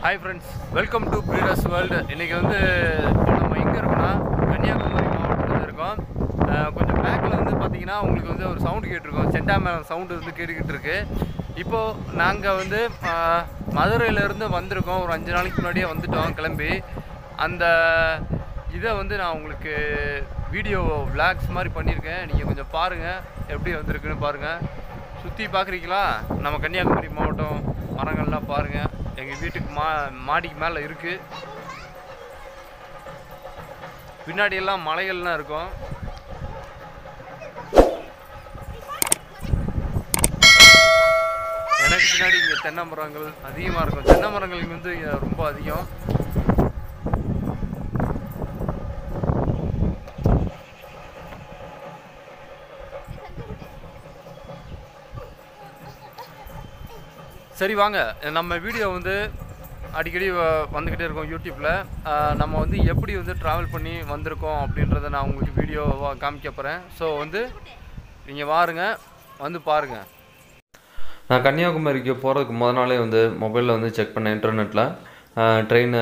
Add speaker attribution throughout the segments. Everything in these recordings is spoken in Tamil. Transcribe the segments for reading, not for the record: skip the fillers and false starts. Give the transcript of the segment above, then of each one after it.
Speaker 1: Hi friends, welcome to breeders world. இன்றைக்கி வந்து நம்ம எங்கே இருக்கோம்னா கன்னியாகுமரி மாவட்டத்தில் இருக்கோம். கொஞ்சம் பேக்கில் வந்து பார்த்திங்கன்னா உங்களுக்கு வந்து ஒரு சவுண்டு கேட்டிருக்கோம். செண்டாமேளம் சவுண்டு வந்து கேட்டுக்கிட்டு இருக்கு. இப்போது நாங்கள் வந்து மதுரையிலேருந்து வந்திருக்கோம். ஒரு 5 நாளைக்கு முன்னாடியே வந்துட்டோம் கிளம்பி. அந்த இதை வந்து நான் உங்களுக்கு வீடியோ விளாக்ஸ் மாதிரி பண்ணியிருக்கேன். நீங்கள் கொஞ்சம் பாருங்கள், எப்படி வந்திருக்குன்னு பாருங்கள். சுற்றி பார்க்குறீங்களா? நம்ம கன்னியாகுமரி மாவட்டம் மரங்கள்லாம் பாருங்கள். எங்கள் வீட்டுக்கு மாடிக்கு மேலே இருக்குது. பின்னாடியெல்லாம் மலைகள்லாம் இருக்கும். எனக்கு பின்னாடி இங்கே தென்னை மரங்கள் அதிகமாக இருக்கும். தென்னை மரங்கள் இங்கே வந்து ரொம்ப அதிகம். சரி வாங்க, நம்ம வீடியோ வந்து அடிக்கடி வந்துக்கிட்டே இருக்கோம் யூடியூப்பில். நம்ம வந்து எப்படி வந்து ட்ராவல் பண்ணி வந்திருக்கோம் அப்படின்றத நான் உங்களுக்கு வீடியோவாக காமிக்க போகிறேன். ஸோ வந்து நீங்கள் வாருங்க, வந்து பாருங்கள்.
Speaker 2: நான் கன்னியாகுமரிக்கு போகிறதுக்கு முதல் நாளே வந்து மொபைலில் வந்து செக் பண்ணேன். இன்டர்நெட்டில் ட்ரெயின்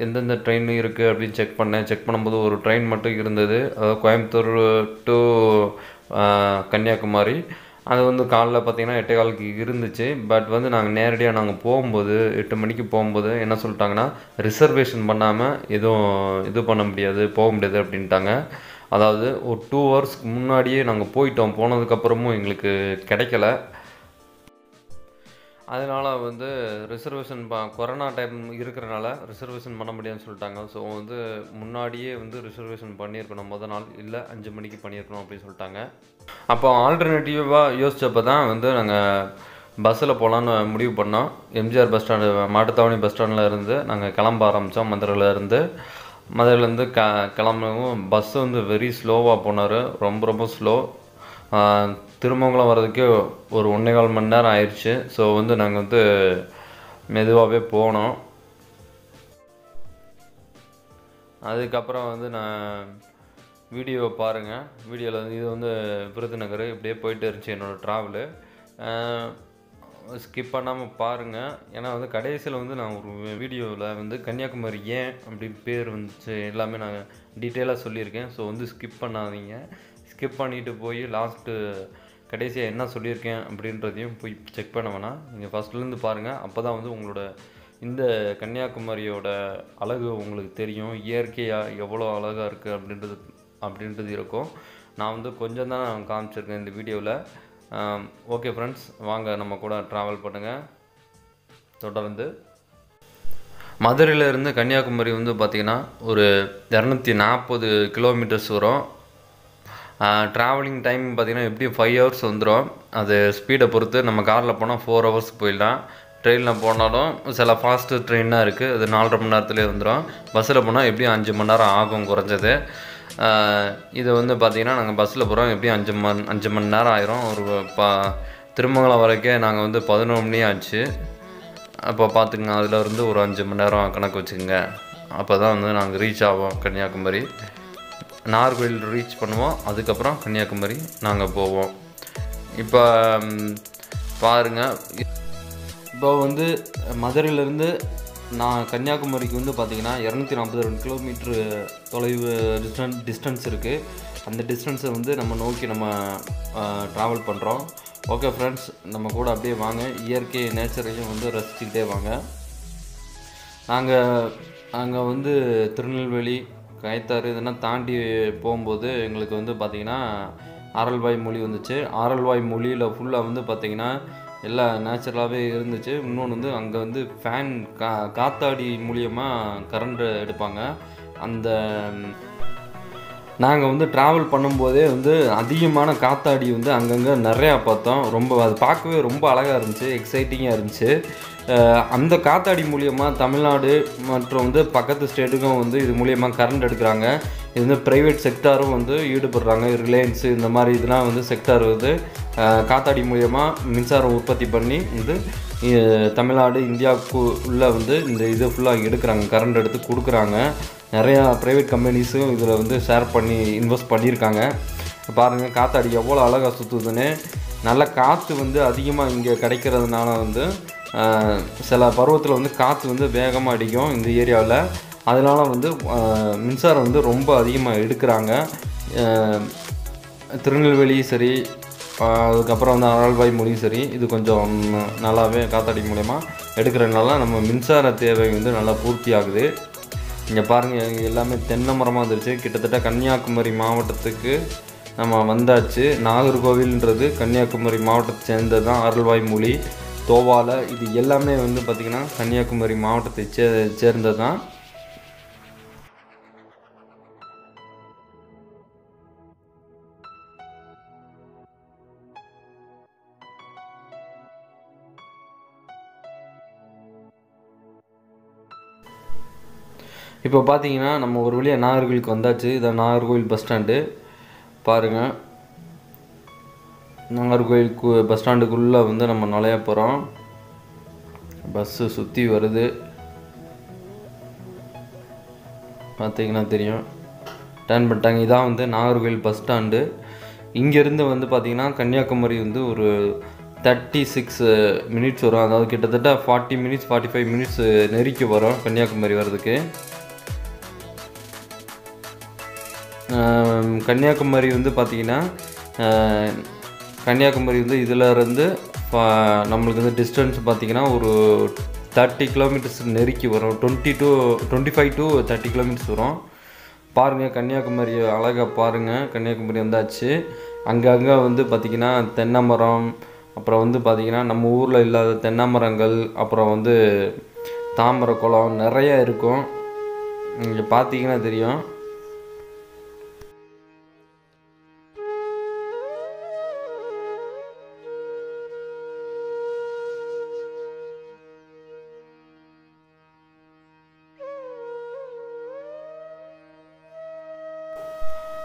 Speaker 2: எந்தெந்த ட்ரெயின் இருக்குது அப்படின்னு செக் பண்ணேன். செக் பண்ணும்போது ஒரு ட்ரெயின் மட்டும் இருந்தது, அதாவது கோயம்புத்தூர் டு கன்னியாகுமரி. அது வந்து காலைல பார்த்திங்கன்னா 8:15க்கு இருந்துச்சு. பட் வந்து நாங்கள் நேரடியாக போகும்போது 8 மணிக்கு போகும்போது என்ன சொல்லிட்டாங்கன்னா, ரிசர்வேஷன் பண்ணாமல் எதுவும் இது பண்ண முடியாது, போக முடியாது அப்படின்ட்டாங்க. அதாவது ஒரு 2 ஹவர்ஸ்க்கு முன்னாடியே நாங்கள் போயிட்டோம். போனதுக்கப்புறமும் எங்களுக்கு கிடைக்கல. அதனால் வந்து ரிசர்வேஷன் கொரோனா டைம் இருக்கிறனால ரிசர்வேஷன் பண்ண முடியாதுன்னு சொல்லிட்டாங்க. ஸோ வந்து முன்னாடியே வந்து ரிசர்வேஷன் பண்ணியிருக்கணும், முதல் நாள் இல்லை 5 மணிக்கு பண்ணியிருக்கணும் அப்படின்னு சொல்லிட்டாங்க. அப்போ ஆல்டர்னேட்டிவாக யோசித்தப்போ தான் வந்து நாங்கள் பஸ்ஸில் போகலான்னு முடிவு பண்ணோம். MGR bus stand, Mattuthavani bus ஸ்டாண்டில் இருந்து நாங்கள் கிளம்ப ஆரம்பித்தோம். மதுரையிலேருந்து கிளம்பவும் பஸ்ஸு வந்து வெரி ஸ்லோவாக போனார், ரொம்ப ஸ்லோ. திருமங்கலம் வர்றதுக்கே ஒரு 1.25 மணி நேரம் ஆயிடுச்சு. ஸோ வந்து நாங்கள் வந்து மெதுவாகவே போனோம். அதுக்கப்புறம் வந்து நான் வீடியோவை பாருங்கள். வீடியோவில் வந்து இது வந்து விருதுநகர் இப்படியே போயிட்டு இருந்துச்சு என்னோடய ட்ராவலு. ஸ்கிப் பண்ணாமல் பாருங்கள். ஏன்னா வந்து கடைசியில் வந்து நான் ஒரு வீடியோவில் வந்து கன்னியாகுமரி ஏன் அப்படின்னு பேர் வந்துச்சு எல்லாமே நான் டீட்டெயிலாக சொல்லியிருக்கேன். ஸோ வந்து ஸ்கிப் பண்ணாதீங்க. ஸ்கிப் பண்ணிவிட்டு போய் கடைசியாக என்ன சொல்லியிருக்கேன் அப்படின்றதையும் போய் செக் பண்ண வேணாம். நீங்கள் ஃபஸ்ட்லேருந்து பாருங்கள். அப்போ தான் வந்து உங்களோட இந்த கன்னியாகுமரியோட அழகு உங்களுக்கு தெரியும். இயற்கையாக எவ்வளோ அழகாக இருக்குது அப்படின்றது இருக்கும். நான் வந்து கொஞ்சம் தான் காமிச்சிருக்கேன் இந்த வீடியோவில். ஓகே ஃப்ரெண்ட்ஸ், வாங்க நம்ம கூட ட்ராவல் பண்ணுங்கள் தொடர்ந்து. மதுரையிலேருந்து கன்னியாகுமரி வந்து பார்த்திங்கன்னா ஒரு 240 கிலோமீட்டர்ஸ் வரும். ட்ராவலிங் டைம் பார்த்திங்கன்னா எப்படியும் 5 ஹவர்ஸ் வந்துடும். அது ஸ்பீடை பொறுத்து. நம்ம காரில் போனால் 4 ஹவர்ஸ்க்கு போயிடலாம். ட்ரெயினில் போனாலும் சில ஃபாஸ்ட்டு ட்ரெயினாக இருக்குது, அது 4.5 மணி நேரத்துலேயே வந்துடும். பஸ்ஸில் போனால் எப்படியும் 5 மணி நேரம் ஆகும் குறைஞ்சது. இது வந்து பார்த்திங்கன்னா நாங்கள் பஸ்ஸில் போகிறோம், எப்படியும் 5 மணி நேரம் ஆயிரும். ஒரு திருமங்கலம் வரைக்கும் நாங்கள் வந்து 11 மணி ஆச்சு. அப்போ பார்த்துக்குங்க, அதில் இருந்து ஒரு 5 மணி நேரம் கணக்கு வச்சுக்கோங்க. அப்போ தான் வந்து நாங்கள் ரீச் ஆவோம் கன்னியாகுமரி. நாகர்கோவில் ரீச் பண்ணுவோம், அதுக்கப்புறம் கன்னியாகுமரி நாங்கள் போவோம். இப்போ பாருங்கள், இப்போ வந்து மதுரையிலேருந்து நான் கன்னியாகுமரிக்கு வந்து பார்த்திங்கன்னா 242 கிலோமீட்ரு தொலைவு டிஸ்டன்ஸ் இருக்குது. அந்த டிஸ்டன்ஸை வந்து நம்ம நோக்கி நம்ம ட்ராவல் பண்ணுறோம். ஓகே ஃப்ரெண்ட்ஸ், நம்ம கூட அப்படியே வாங்க. இயற்கை நேச்சரையும் வந்து ரசிச்சுக்கிட்டே வாங்க. நாங்கள் வந்து திருநெல்வேலி, கயத்தாறு இதெல்லாம் தாண்டி போகும்போது எங்களுக்கு வந்து பார்த்திங்கன்னா ஆரல்வாய் மொழி வந்துச்சு. ஆரல்வாய் மொழியில் ஃபுல்லாக வந்து பார்த்திங்கன்னா எல்லாம் நேச்சுரலாகவே இருந்துச்சு. இன்னொன்று வந்து அங்கே வந்து ஃபேன் காத்தாடி மூலியமாக கரண்ட் எடுப்பாங்க. நாங்கள் வந்து ட்ராவல் பண்ணும்போதே வந்து அதிகமான காத்தாடி வந்து அங்கங்கே நிறையா பார்த்தோம். அது பார்க்கவே ரொம்ப அழகாக இருந்துச்சு, எக்ஸைட்டிங்காக இருந்துச்சு. அந்த காத்தாடி மூலியமாக தமிழ்நாடு மற்றும் வந்து பக்கத்து ஸ்டேட்டுக்கும் வந்து இது மூலியமாக கரண்ட் எடுக்கிறாங்க. இது வந்து ப்ரைவேட் செக்டாரும் வந்து ஈடுபடுறாங்க. ரிலையன்ஸு இந்த மாதிரி இதெல்லாம் வந்து செக்டார் வந்து காத்தாடி மூலியமாக மின்சாரம் உற்பத்தி பண்ணி வந்து தமிழ்நாடு இந்தியாவுக்கு உள்ளே வந்து இந்த இது ஃபுல்லாக எடுக்கிறாங்க, கரண்ட் எடுத்து கொடுக்குறாங்க. நிறையா ப்ரைவேட் கம்பெனிஸும் இதில் வந்து ஷேர் பண்ணி இன்வெஸ்ட் பண்ணியிருக்காங்க. பாருங்கள் காத்தாடி எவ்வளோ அழகாக சுற்றுதுன்னு. நல்ல காற்று வந்து அதிகமாக இங்கே கிடைக்கிறதுனால வந்து சில பருவத்தில் வந்து காற்று வந்து வேகமாக அடிக்கும் இந்த ஏரியாவில். அதனால் வந்து மின்சாரம் வந்து ரொம்ப அதிகமாக எடுக்கிறாங்க. திருநெல்வேலி சரி, அதுக்கப்புறம் வந்து அனல்வாய்மொழியும் சரி, இது கொஞ்சம் நல்லாவே காத்தாடி மூலயமா எடுக்கிறதுனால நம்ம மின்சார தேவை வந்து நல்லா பூர்த்தி ஆகுது. இங்கே பாருங்கள், எல்லாமே தென்னை மரமாக வந்துருச்சு. கிட்டத்தட்ட கன்னியாகுமரி மாவட்டத்துக்கு நம்ம வந்தாச்சு. நாகர்கோவில்ன்றது கன்னியாகுமரி மாவட்டத்தை சேர்ந்தது தான். அருள்வாய்மொழி, தோவாலை, இது எல்லாமே வந்து பார்த்திங்கன்னா கன்னியாகுமரி மாவட்டத்தை சேர்ந்தது தான். இப்போ பார்த்தீங்கன்னா நம்ம ஒரு வழியாக நாகர்கோவிலுக்கு வந்தாச்சு. இதான் நாகர்கோவில் பஸ் ஸ்டாண்டு. பாருங்கள், நாகர்கோவிலுக்கு பஸ் ஸ்டாண்டுக்குள்ளே வந்து நம்ம நுழைய போகிறோம். பஸ்ஸு சுற்றி வருது, பார்த்தீங்கன்னா தெரியும். டர்ன் பண்ணிட்டாங்க. இதான் வந்து நாகர்கோவில் பஸ் ஸ்டாண்டு. இங்கேருந்து வந்து பார்த்திங்கன்னா கன்னியாகுமரி வந்து ஒரு 36 மினிட்ஸ் வரும். அதாவது கிட்டத்தட்ட 40 மினிட்ஸ் 45 மினிட்ஸ் நெருக்கி வரும் கன்னியாகுமரி வர்றதுக்கு. கன்னியாகுமரி வந்து பார்த்திங்கன்னா கன்னியாகுமரி வந்து இதில் இருந்து நம்மளுக்கு வந்து டிஸ்டன்ஸ் பார்த்திங்கன்னா ஒரு 30 கிலோமீட்டர்ஸ் நெருக்கி வரும். 25 to 30 கிலோமீட்டர்ஸ் வரும். பாருங்கள், கன்னியாகுமரி அழகாக பாருங்கள். கன்னியாகுமரி வந்தாச்சு. அங்கங்கே வந்து பார்த்திங்கன்னா தென்னை மரம், அப்புறம் வந்து பார்த்திங்கன்னா நம்ம ஊரில் இல்லாத தென்னை மரங்கள், அப்புறம் வந்து தாமரை குளம் நிறைய இருக்கும். இங்கே பார்த்தீங்கன்னா தெரியும்.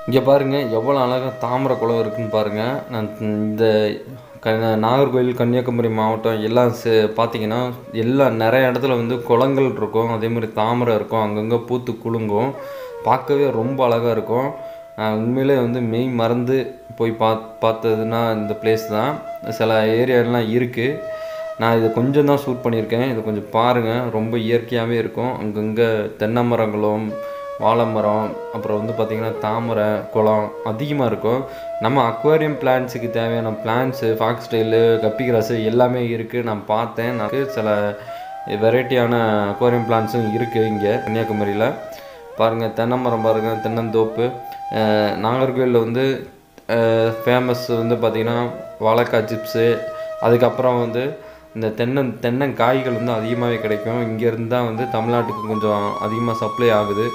Speaker 2: இங்கே பாருங்கள் எவ்வளோ அழகாக தாமரை குளம் இருக்குதுன்னு பாருங்கள். நான் இந்த நாகர்கோவில் கன்னியாகுமரி மாவட்டம் எல்லாம் பார்த்திங்கன்னா எல்லாம் நிறைய இடத்துல வந்து குளங்கள் இருக்கும். அதே மாதிரி தாமரை இருக்கும், அங்கங்கே பூத்து குலுங்கும். பார்க்கவே ரொம்ப அழகாக இருக்கும். உண்மையிலே வந்து மெய் மறந்து போய் பார்த்ததுன்னா இந்த பிளேஸ் தான். சில ஏரியாலாம் இருக்குது. நான் இதை கொஞ்சம் தான் ஷூட் பண்ணியிருக்கேன். இதை கொஞ்சம் பாருங்கள், ரொம்ப இயற்கையாகவே இருக்கும். அங்கங்கே தென்னை மரங்களும் வாழை மரம், அப்புறம் வந்து பார்த்திங்கன்னா தாமரை குளம் அதிகமாக இருக்கும். நம்ம அக்வாரியம் பிளான்ஸுக்கு தேவையான பிளான்ஸு, ஃபாக்ஸ்டைலு, கப்பி கிராஸு எல்லாமே இருக்குது. நான் பார்த்தேன். சில வெரைட்டியான அக்வாரியம் பிளான்ஸும் இருக்குது இங்கே கன்னியாகுமரியில். பாருங்கள், தென்னை மரம் பாருங்கள், தென்னந்தோப்பு. நாகர்கோவிலில் வந்து ஃபேமஸ் வந்து பார்த்திங்கன்னா வாழைக்காய் சிப்ஸு, அதுக்கப்புறம் வந்து இந்த தென்னங்காய்கள் வந்து அதிகமாகவே கிடைக்கும். இங்கேருந்து தான் வந்து தமிழ்நாட்டுக்கு கொஞ்சம் அதிகமாக சப்ளை ஆகுது.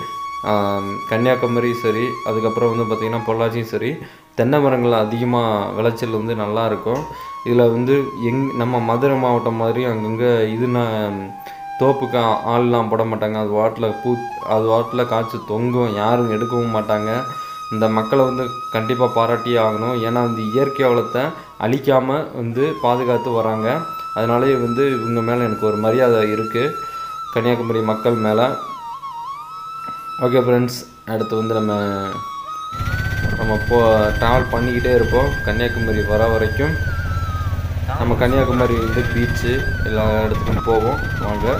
Speaker 2: கன்னியாகுமரி சரி, அதுக்கப்புறம் வந்து பார்த்திங்கன்னா பொள்ளாச்சியும் சரி, தென்னை மரங்கள் அதிகமாக விளைச்சல் வந்து நல்லாயிருக்கும். இதில் வந்து நம்ம மதுரை மாவட்டம் மாதிரி அங்கங்கே தோப்புக்கு ஆள்லாம் போட மாட்டாங்க. அது வாட்டில் காய்ச்சி தொங்கும், யாரும் எடுக்கவும் மாட்டாங்க. இந்த மக்களை வந்து கண்டிப்பாக பாராட்டியே ஆகணும். ஏன்னா வந்து இயற்கை வளத்தை அழிக்காமல் வந்து பாதுகாத்து வராங்க. அதனாலே வந்து இவங்க மேலே எனக்கு ஒரு மரியாதை இருக்குது, கன்னியாகுமரி மக்கள் மேலே. ஓகே ஃப்ரெண்ட்ஸ், அடுத்து வந்து நம்ம ட்ராவல் பண்ணிக்கிட்டே இருப்போம். கன்னியாகுமரி வர வரைக்கும் நம்ம கன்னியாகுமரி வந்து பீச்சு எல்லா இடத்துக்கும் போவோம். வாங்க.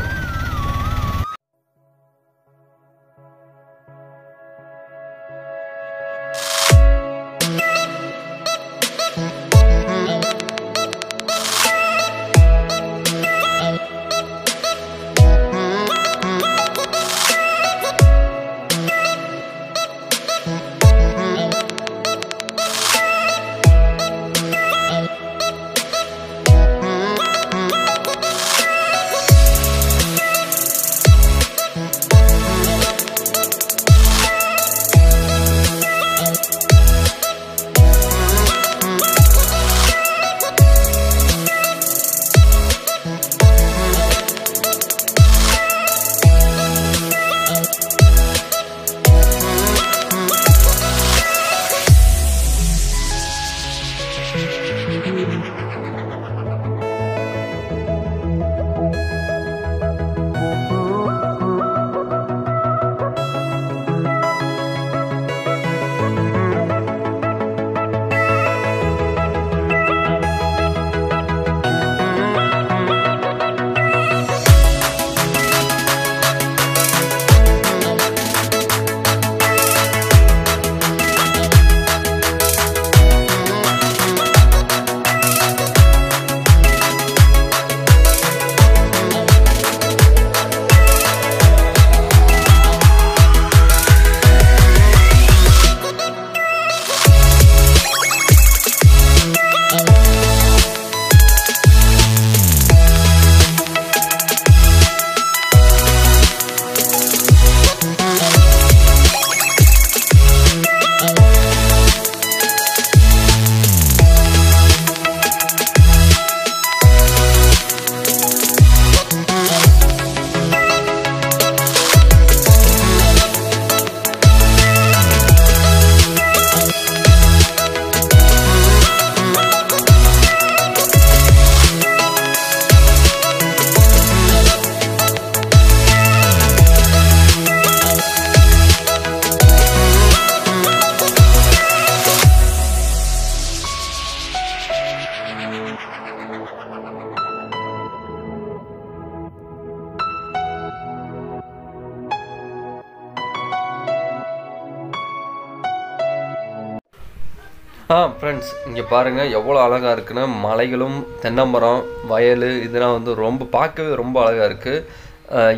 Speaker 2: ஃப்ரெண்ட்ஸ் இங்கே பாருங்கள் எவ்வளோ அழகாக இருக்குன்னு. மலைகளும் தென்னை மரம் வயல் இதெல்லாம் வந்து ரொம்ப பார்க்கவே ரொம்ப அழகாக இருக்குது.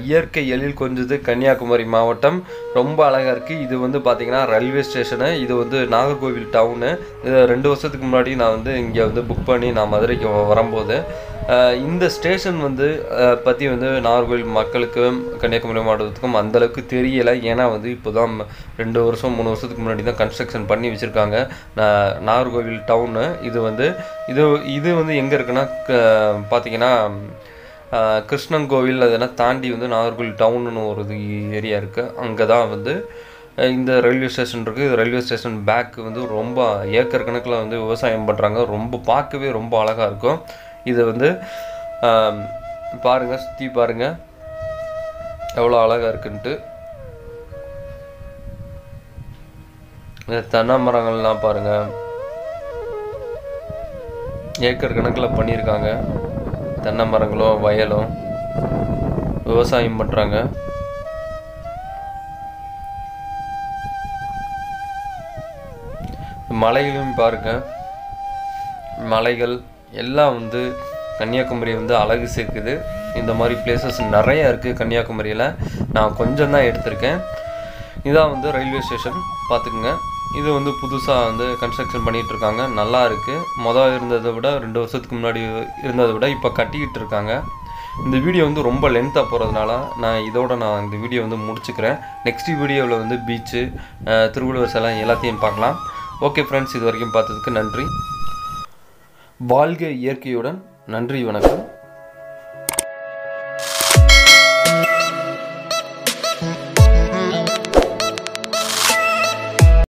Speaker 2: இயற்கை எழில் கொஞ்சது கன்னியாகுமரி மாவட்டம் ரொம்ப அழகாக இருக்குது. இது வந்து பார்த்திங்கன்னா ரயில்வே ஸ்டேஷனு. இது வந்து நாகர்கோவில் டவுனு. இது 2 வருஷத்துக்கு முன்னாடி நான் வந்து இங்கே வந்து புக் பண்ணி நான் மதுரைக்கு வரும்போது இந்த ஸ்டேஷன் வந்து பற்றி வந்து நாகர்கோவில் மக்களுக்கும் கன்னியாகுமரி மாவட்டத்துக்கும் அந்தளவுக்கு தெரியலை. ஏன்னா வந்து இப்போ தான் 2 வருஷம் 3 வருஷத்துக்கு முன்னாடி தான் கன்ஸ்ட்ரக்ஷன் பண்ணி வச்சுருக்காங்க நாகர்கோவில் டவுனு. இது வந்து இது வந்து எங்கே இருக்குன்னா பார்த்திங்கன்னா கிருஷ்ணன் கோவில் அதெல்லாம் தாண்டி வந்து நாகர்கோவில் டவுன்னு ஒரு ஏரியா இருக்குது. அங்கே தான் வந்து இந்த ரயில்வே ஸ்டேஷன் இருக்குது. ரயில்வே ஸ்டேஷன் பேக் வந்து ரொம்ப ஏக்கர் கணக்கில் வந்து விவசாயம் பண்ணுறாங்க. ரொம்ப பார்க்கவே ரொம்ப அழகாக இருக்கும். இது வந்து பாருங்கள், சுற்றி பாருங்கள் எவ்வளோ அழகாக இருக்குன்ட்டு. தென்னை மரங்கள்லாம் பாருங்கள் ஏக்கர் கணக்கில் பண்ணியிருக்காங்க. தென்னை மரங்களும் வயலும் விவசாயம் பண்ணுறாங்க. மலைகளும் பாருங்கள், மலைகள் எல்லாம் வந்து கன்னியாகுமரி வந்து அழகு சேர்க்குது. இந்த மாதிரி பிளேசஸ் நிறையா இருக்குது கன்னியாகுமரியில். நான் கொஞ்சம் தான் எடுத்திருக்கேன். இதான் வந்து ரயில்வே ஸ்டேஷன் பார்த்துக்குங்க. இது வந்து புதுசாக வந்து கன்ஸ்ட்ரக்ஷன் பண்ணிகிட்ருக்காங்க. நல்லா இருக்குது. இருந்ததை விட 2 வருஷத்துக்கு முன்னாடி இருந்ததை விட இப்போ கட்டிக்கிட்டு இருக்காங்க. இந்த வீடியோ வந்து ரொம்ப லென்த்தாக போகிறதுனால நான் இந்த வீடியோ வந்து முடிச்சுக்கிறேன். நெக்ஸ்ட் வீடியோவில் வந்து பீச்சு, திருவள்ளுவர் சிலை எல்லாத்தையும் பார்க்கலாம். ஓகே ஃப்ரெண்ட்ஸ், இது வரைக்கும் பார்த்ததுக்கு நன்றி. வாழ்க இயற்கையுடன். நன்றி, வணக்கம்.